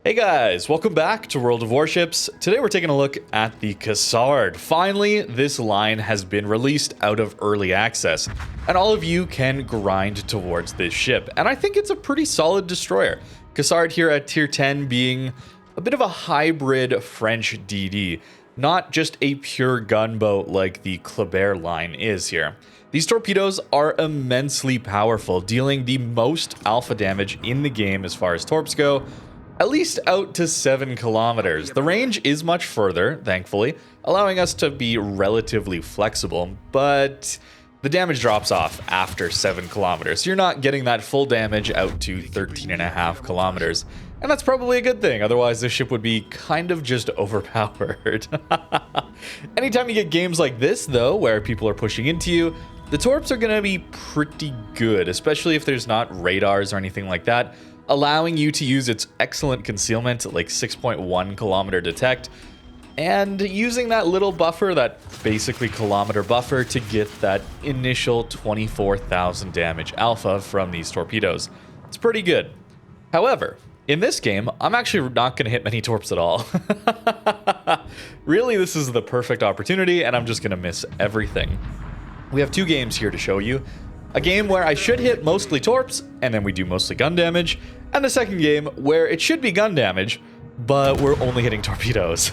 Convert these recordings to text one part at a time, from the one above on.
Hey guys, welcome back to World of Warships. Today we're taking a look at the Cassard. Finally, this line has been released out of early access, and all of you can grind towards this ship. And I think it's a pretty solid destroyer. Cassard here at tier 10 being a bit of a hybrid French DD, not just a pure gunboat like the Kleber line is here. These torpedoes are immensely powerful, dealing the most alpha damage in the game as far as Torps go, at least out to 7 kilometers. The range is much further, thankfully, allowing us to be relatively flexible, but the damage drops off after 7 kilometers. You're not getting that full damage out to 13.5 kilometers. And that's probably a good thing, otherwise this ship would be kind of just overpowered. Anytime you get games like this, though, where people are pushing into you, the Torps are going to be pretty good, especially if there's not radars or anything like that, allowing you to use its excellent concealment, like 6.1 kilometer detect, and using that little buffer, that basically kilometer buffer, to get that initial 24,000 damage alpha from these torpedoes. It's pretty good. However, in this game, I'm actually not going to hit many Torps at all. Really, this is the perfect opportunity, and I'm just going to miss everything. We have 2 games here to show you. A game where I should hit mostly Torps, and then we do mostly gun damage, and the second game where it should be gun damage, but we're only hitting torpedoes.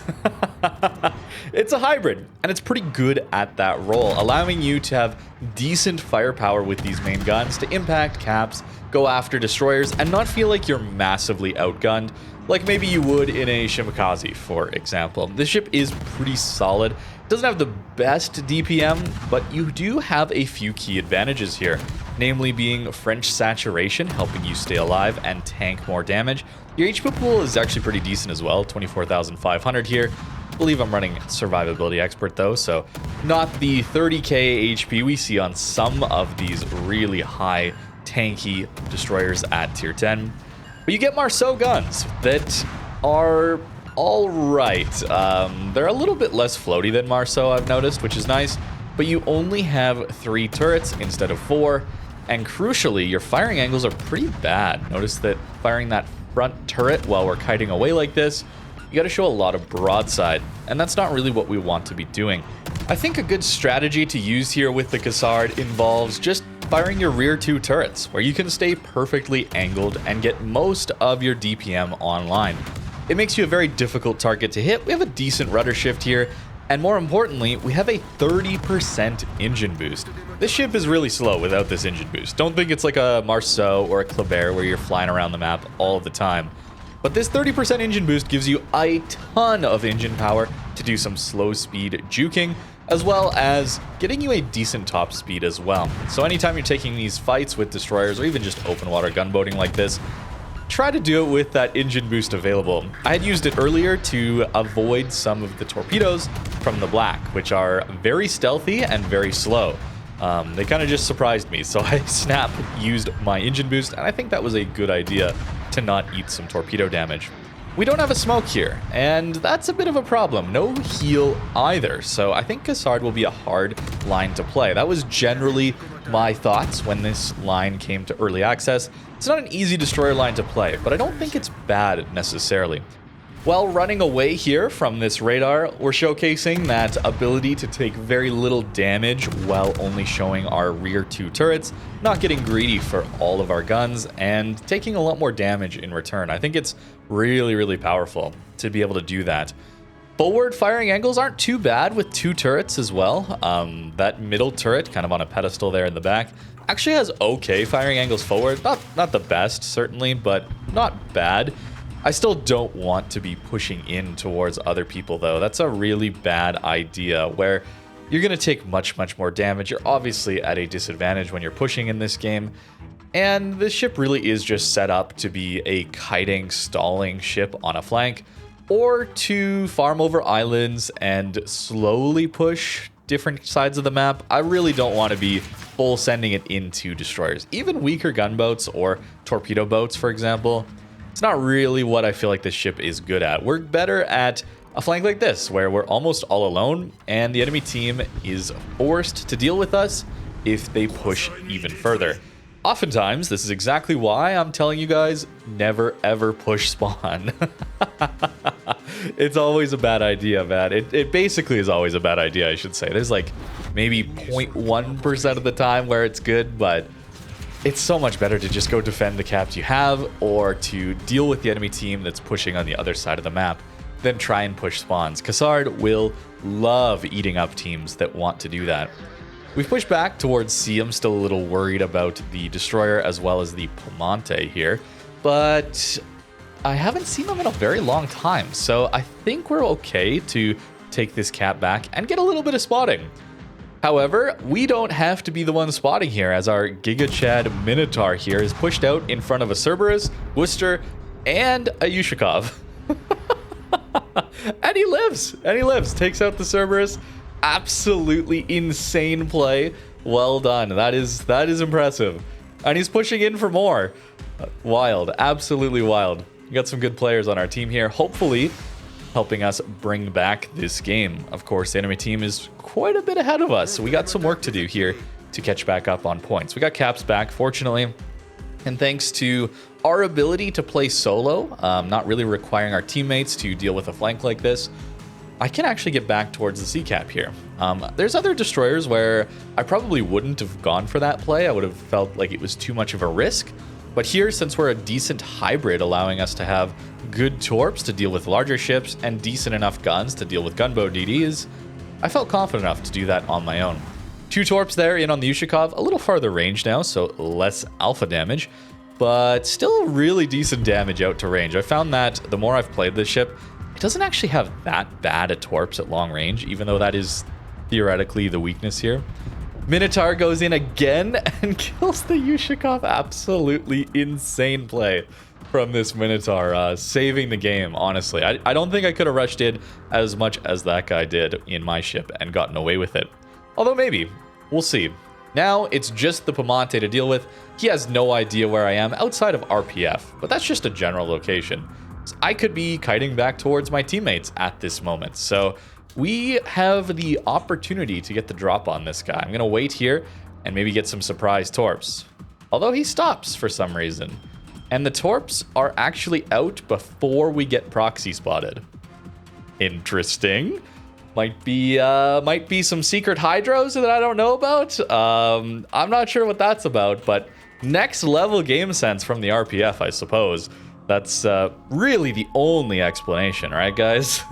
It's a hybrid, and it's pretty good at that role, allowing you to have decent firepower with these main guns to impact caps, go after destroyers, and not feel like you're massively outgunned, like maybe you would in a Shimakaze, for example. This ship is pretty solid. Doesn't have the best DPM, but you do have a few key advantages here, namely being French saturation, helping you stay alive and tank more damage. Your HP pool is actually pretty decent as well, 24,500 here. I believe I'm running survivability expert though, so not the 30k HP we see on some of these really high tanky destroyers at tier 10. But you get Marceau guns that are all right. They're a little bit less floaty than Marceau, I've noticed, which is nice, but you only have 3 turrets instead of 4, and crucially, your firing angles are pretty bad. Notice that firing that front turret while we're kiting away like this, you gotta show a lot of broadside, and that's not really what we want to be doing. I think a good strategy to use here with the Cassard involves just firing your rear 2 turrets, where you can stay perfectly angled and get most of your DPM online. It makes you a very difficult target to hit. We have a decent rudder shift here, and more importantly, we have a 30% engine boost. This ship is really slow without this engine boost. Don't think it's like a Marceau or a Kleber where you're flying around the map all of the time. But this 30% engine boost gives you a ton of engine power to do some slow speed juking, as well as getting you a decent top speed as well. So anytime you're taking these fights with destroyers or even just open water gunboating like this, try to do it with that engine boost available. I had used it earlier to avoid some of the torpedoes from the black, which are very stealthy and very slow. They kind of just surprised me, so I used my engine boost, and I think that was a good idea to not eat some torpedo damage. We don't have a smoke here, and that's a bit of a problem. No heal either, so I think Cassard will be a hard line to play. That was generally my thoughts when this line came to early access. It's not an easy destroyer line to play, but I don't think it's bad necessarily. While running away here from this radar, we're showcasing that ability to take very little damage while only showing our rear 2 turrets, not getting greedy for all of our guns, and taking a lot more damage in return. I think it's really, really powerful to be able to do that. Forward firing angles aren't too bad with 2 turrets as well. That middle turret, kind of on a pedestal there in the back, actually has okay firing angles forward. Not the best, certainly, but not bad. I still don't want to be pushing in towards other people, though. That's a really bad idea, where you're going to take much, much more damage. You're obviously at a disadvantage when you're pushing in this game, and this ship really is just set up to be a kiting, stalling ship on a flank, or to farm over islands and slowly push different sides of the map. I really don't want to be full sending it into destroyers. Even weaker gunboats or torpedo boats, for example, it's not really what I feel like this ship is good at. We're better at a flank like this, where we're almost all alone, and the enemy team is forced to deal with us if they push even further. oftentimes, this is exactly why I'm telling you guys, never ever push spawn. It's always a bad idea, man. It basically is always a bad idea, I should say. There's like maybe 0.1% of the time where it's good, but it's so much better to just go defend the caps you have or to deal with the enemy team that's pushing on the other side of the map than try and push spawns. Cassard will love eating up teams that want to do that. We've pushed back towards C. I'm still a little worried about the Destroyer as well as the Piemonte here, but I haven't seen them in a very long time, so I think we're okay to take this cap back and get a little bit of spotting. However, we don't have to be the one spotting here, as our Giga Chad Minotaur here is pushed out in front of a Cerberus, Worcester, and a Ushikov. And he lives, takes out the Cerberus. Absolutely insane play. Well done. That is impressive. And he's pushing in for more. Wild, absolutely wild. We got some good players on our team here, hopefully helping us bring back this game. Of course, the enemy team is quite a bit ahead of us, so we got some work to do here to catch back up on points. We got caps back, fortunately, and thanks to our ability to play solo, not really requiring our teammates to deal with a flank like this, I can actually get back towards the C cap here. There's other destroyers where I probably wouldn't have gone for that play. I would have felt like it was too much of a risk. But here, since we're a decent hybrid, allowing us to have good torps to deal with larger ships and decent enough guns to deal with gunboat DDs, I felt confident enough to do that on my own. 2 torps there in on the Ushikov, a little farther range now, so less alpha damage, but still really decent damage out to range. I found that the more I've played this ship, it doesn't actually have that bad at torps at long range, even though that is theoretically the weakness here. Minotaur goes in again and kills the Ushikov. Absolutely insane play from this Minotaur, saving the game, honestly. I don't think I could have rushed in as much as that guy did in my ship and gotten away with it. Although maybe. We'll see. Now it's just the Piemonte to deal with. He has no idea where I am outside of RPF, but that's just a general location. So I could be kiting back towards my teammates at this moment. So we have the opportunity to get the drop on this guy. I'm going to wait here and maybe get some surprise torps. Although he stops for some reason. And the torps are actually out before we get proxy spotted. Interesting. Might be some secret hydros that I don't know about. I'm not sure what that's about, but next level game sense from the RPF, I suppose. That's really the only explanation, right, guys?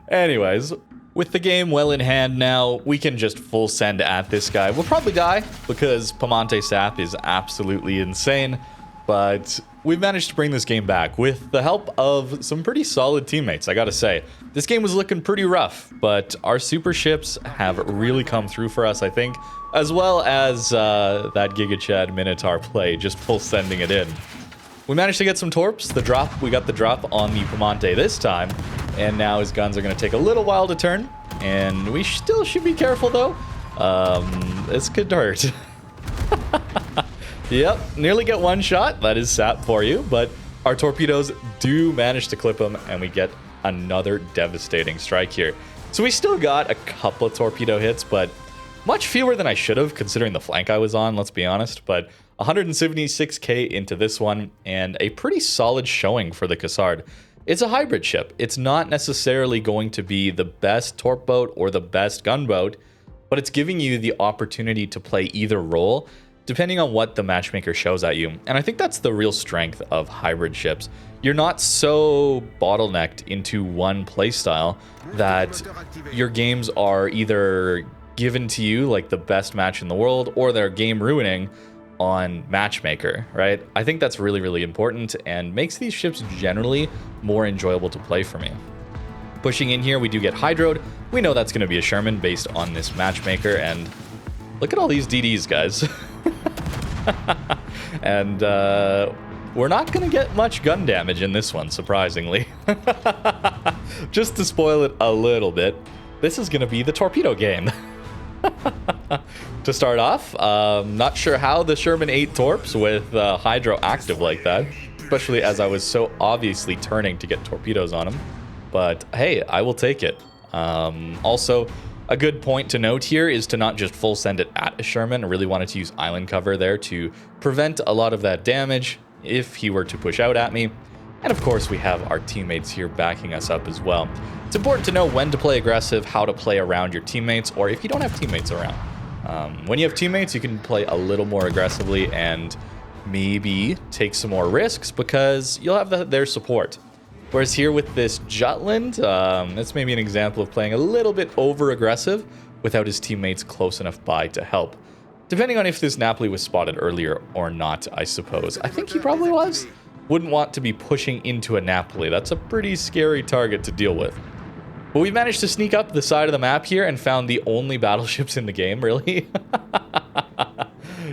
Anyways, with the game well in hand now, we can just full send at this guy. We'll probably die because Piemonte Sap is absolutely insane, but we've managed to bring this game back with the help of some pretty solid teammates, I gotta say. This game was looking pretty rough, but our super ships have really come through for us, I think, as well as that Giga Chad Minotaur play, just full sending it in. We managed to get some torps. We got the drop on the Piemonte this time, and now his guns are going to take a little while to turn, and we still should be careful, though. This could hurt. Yep, nearly get one shot. That is sap for you, but our torpedoes do manage to clip him, and we get another devastating strike here. So we still got a couple of torpedo hits, but much fewer than I should have, considering the flank I was on, let's be honest. But 176k into this one, and a pretty solid showing for the Cassard. It's a hybrid ship. It's not necessarily going to be the best torp boat or the best gunboat, but it's giving you the opportunity to play either role, depending on what the matchmaker shows at you. And I think that's the real strength of hybrid ships. You're not so bottlenecked into one playstyle that your games are either given to you like the best match in the world, or they're game ruining on matchmaker, right? I think that's really, really important and makes these ships generally more enjoyable to play for me. Pushing in here, we do get hydroed. We know that's going to be a Sherman based on this matchmaker, and look at all these DDs, guys. And we're not going to get much gun damage in this one, surprisingly. Just to spoil it a little bit, this is going to be the torpedo game. To start off, not sure how the Sherman 8 torps with hydro active like that, especially as I was so obviously turning to get torpedoes on him. But hey, I will take it. Also, A good point to note here is to not just full send it at a Sherman. I really wanted to use island cover there to prevent a lot of that damage if he were to push out at me. And of course, we have our teammates here backing us up as well. It's important to know when to play aggressive, how to play around your teammates, or if you don't have teammates around. When you have teammates, you can play a little more aggressively and maybe take some more risks because you'll have their support. Whereas here with this Jutland, that's maybe an example of playing a little bit over-aggressive without his teammates close enough by to help. Depending on if this Napoli was spotted earlier or not, I suppose. I think he probably was. Wouldn't want to be pushing into a Napoli. That's a pretty scary target to deal with. But we managed to sneak up the side of the map here and found the only battleships in the game, really.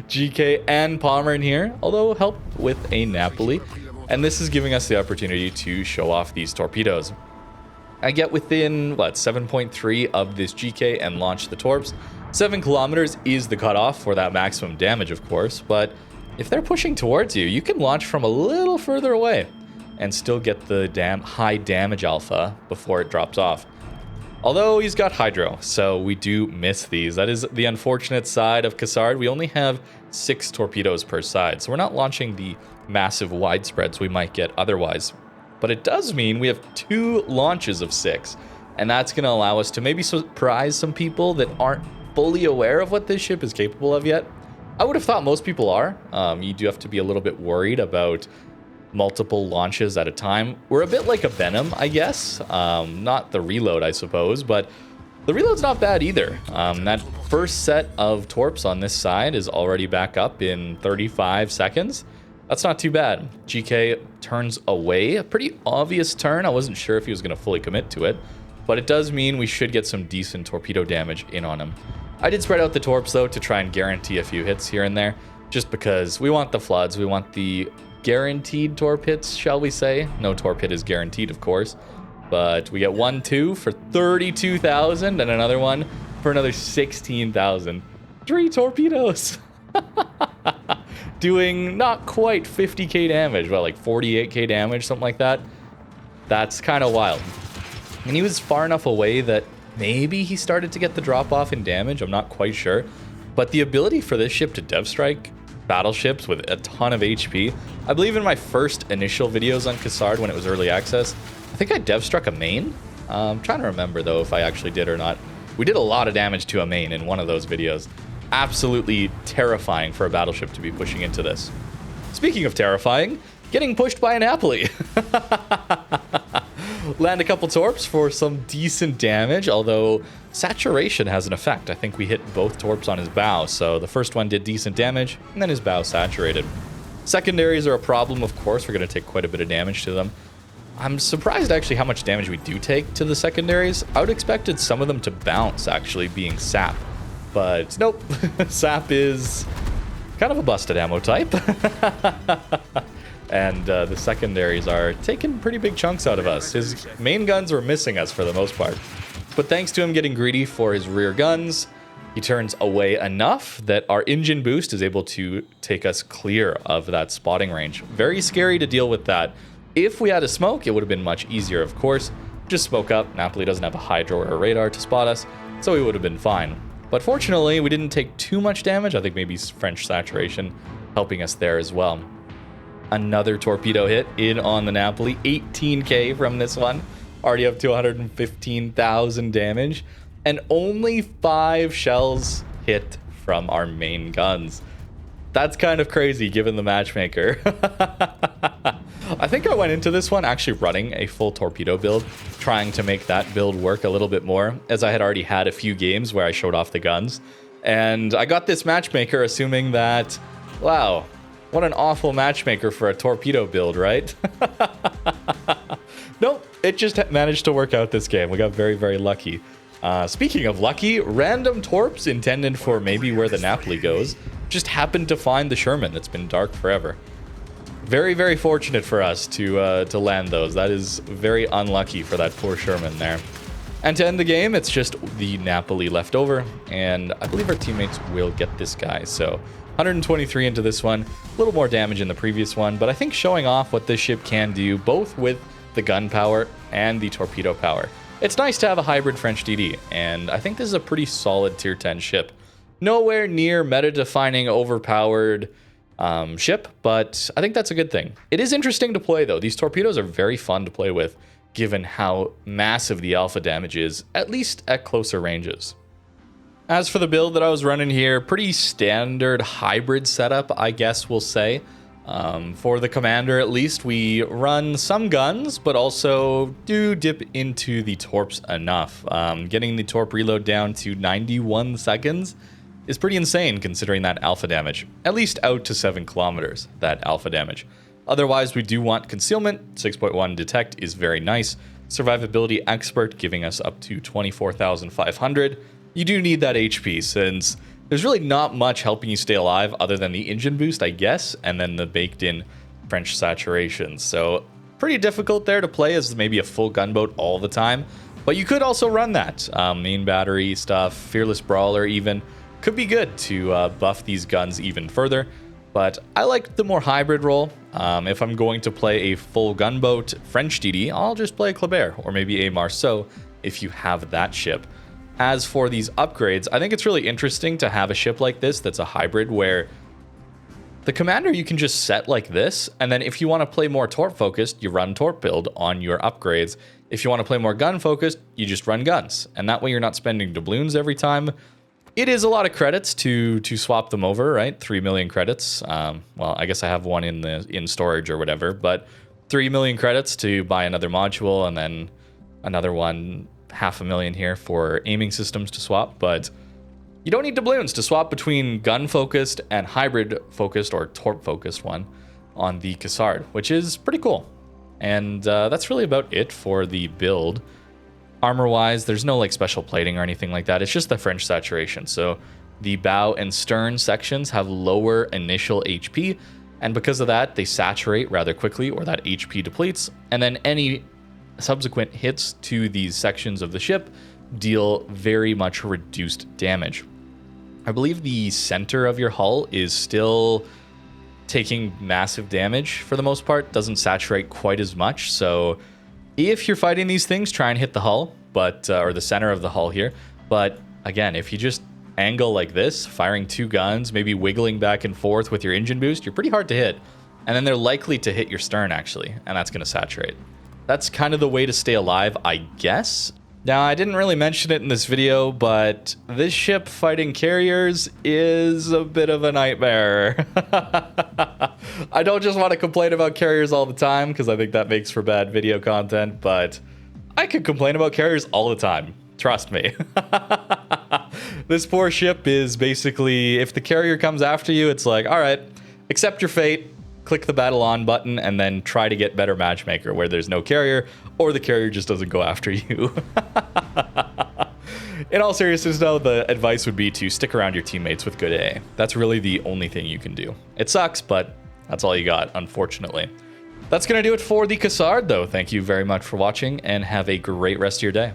GK and Palmer in here, although helped with a Napoli. And this is giving us the opportunity to show off these torpedoes. I get within, 7.3 of this GK and launch the Torps. 7 kilometers is the cutoff for that maximum damage, of course, but if they're pushing towards you, you can launch from a little further away and still get the high damage alpha before it drops off. Although he's got hydro, so we do miss these. That is the unfortunate side of Cassard. We only have 6 torpedoes per side, so we're not launching the massive widespreads we might get otherwise. But it does mean we have 2 launches of 6, and that's going to allow us to maybe surprise some people that aren't fully aware of what this ship is capable of yet. I would have thought most people are. You do have to be a little bit worried about multiple launches at a time. We're a bit like a Venom, I guess. Not the reload, I suppose, but the reload's not bad either. That first set of Torps on this side is already back up in 35 seconds. That's not too bad. GK turns away. A pretty obvious turn. I wasn't sure if he was going to fully commit to it, but it does mean we should get some decent torpedo damage in on him. I did spread out the Torps, though, to try and guarantee a few hits here and there, just because we want the floods. We want the guaranteed Torp hits, shall we say. No Torp hit is guaranteed, of course, but we get 1-2 for 32,000 and another one for another 16,000. 3 torpedoes. Doing not quite 50k damage, but like 48k damage, something like that. That's kind of wild. And he was far enough away that maybe he started to get the drop off in damage. I'm not quite sure. But the ability for this ship to dev strike battleships with a ton of HP. I believe in my first initial videos on Cassard when it was early access, I think I dev struck a main. I'm trying to remember though if I actually did or not. We did a lot of damage to a main in one of those videos. Absolutely terrifying for a battleship to be pushing into this. Speaking of terrifying, getting pushed by a Napoli. Land a couple Torps for some decent damage, although saturation has an effect. I think we hit both Torps on his bow, so the first one did decent damage, and then his bow saturated. Secondaries are a problem, of course. We're going to take quite a bit of damage to them. I'm surprised, actually, how much damage we do take to the secondaries. I would have expected some of them to bounce, actually, being sap. But nope, sap is kind of a busted ammo type. And the secondaries are taking pretty big chunks out of us. His main guns were missing us for the most part. But thanks to him getting greedy for his rear guns, he turns away enough that our engine boost is able to take us clear of that spotting range. Very scary to deal with that. If we had a smoke, it would have been much easier, of course. Just smoke up. Napoli doesn't have a hydro or a radar to spot us, so we would have been fine. But fortunately, we didn't take too much damage. I think maybe French saturation helping us there as well. Another torpedo hit in on the Napoli. 18k from this one. Already up to 115,000 damage. And only 5 shells hit from our main guns. That's kind of crazy given the matchmaker. I think I went into this one actually running a full torpedo build, trying to make that build work a little bit more, as I had already had a few games where I showed off the guns. And I got this matchmaker assuming that, wow, what an awful matchmaker for a torpedo build, right? Nope, it just managed to work out this game. We got very, very lucky. Speaking of lucky, random Torps intended for maybe where the Napoli goes just happened to find the Sherman that's been dark forever. Very, very fortunate for us to land those. That is very unlucky for that poor Sherman there. And to end the game, it's just the Napoli left over, and I believe our teammates will get this guy. So 123 into this one, a little more damage in the previous one, but I think showing off what this ship can do, both with the gun power and the torpedo power. It's nice to have a hybrid French DD, and I think this is a pretty solid tier 10 ship. Nowhere near meta-defining overpowered ship, but I think that's a good thing. It is interesting to play though. These torpedoes are very fun to play with, given how massive the alpha damage is, at least at closer ranges. As for the build that I was running here, pretty standard hybrid setup, I guess we'll say. For the commander, at least, we run some guns, but also do dip into the torps enough. Getting the torp reload down to 91 seconds is pretty insane considering that alpha damage. At least out to 7 kilometers, that alpha damage. Otherwise, we do want concealment. 6.1 detect is very nice. Survivability expert giving us up to 24,500. You do need that HP since there's really not much helping you stay alive other than the engine boost, I guess, and then the baked in French saturation. So pretty difficult there to play as maybe a full gunboat all the time. But you could also run that. Main battery stuff, fearless brawler even. Could be good to buff these guns even further, but I like the more hybrid role. If I'm going to play a full gunboat French DD, I'll just play a Kleber or maybe a Marceau if you have that ship. As for these upgrades, I think it's really interesting to have a ship like this that's a hybrid where the commander you can just set like this, and then if you want to play more torp focused, you run torp build on your upgrades. If you want to play more gun focused, you just run guns, and that way you're not spending doubloons every time. It is a lot of credits to swap them over, right? 3 million credits. Well, I guess I have one in storage or whatever, but 3 million credits to buy another module, and then another one, 500,000 here for aiming systems to swap. But you don't need doubloons to swap between gun focused and hybrid focused or torp focused one on the Cassard, which is pretty cool. And that's really about it for the build. Armor-wise, there's no like special plating or anything like that. It's just the French saturation. So the bow and stern sections have lower initial HP, and because of that, they saturate rather quickly, or that HP depletes, and then any subsequent hits to these sections of the ship deal very much reduced damage. I believe the center of your hull is still taking massive damage for the most part, doesn't saturate quite as much, so if you're fighting these things, try and hit the hull, but or the center of the hull here. But again, if you just angle like this, firing 2 guns, maybe wiggling back and forth with your engine boost, you're pretty hard to hit. And then they're likely to hit your stern, actually, and that's going to saturate. That's kind of the way to stay alive, I guess. Now, I didn't really mention it in this video, but this ship fighting carriers is a bit of a nightmare. I don't just want to complain about carriers all the time, because I think that makes for bad video content, but I could complain about carriers all the time. Trust me. This poor ship is basically, if the carrier comes after you, it's like, all right, accept your fate, click the battle on button, and then try to get better matchmaker where there's no carrier, or the carrier just doesn't go after you. In all seriousness though, the advice would be to stick around your teammates with good AA. That's really the only thing you can do. It sucks, but that's all you got, unfortunately. That's gonna do it for the Cassard though. Thank you very much for watching, and have a great rest of your day.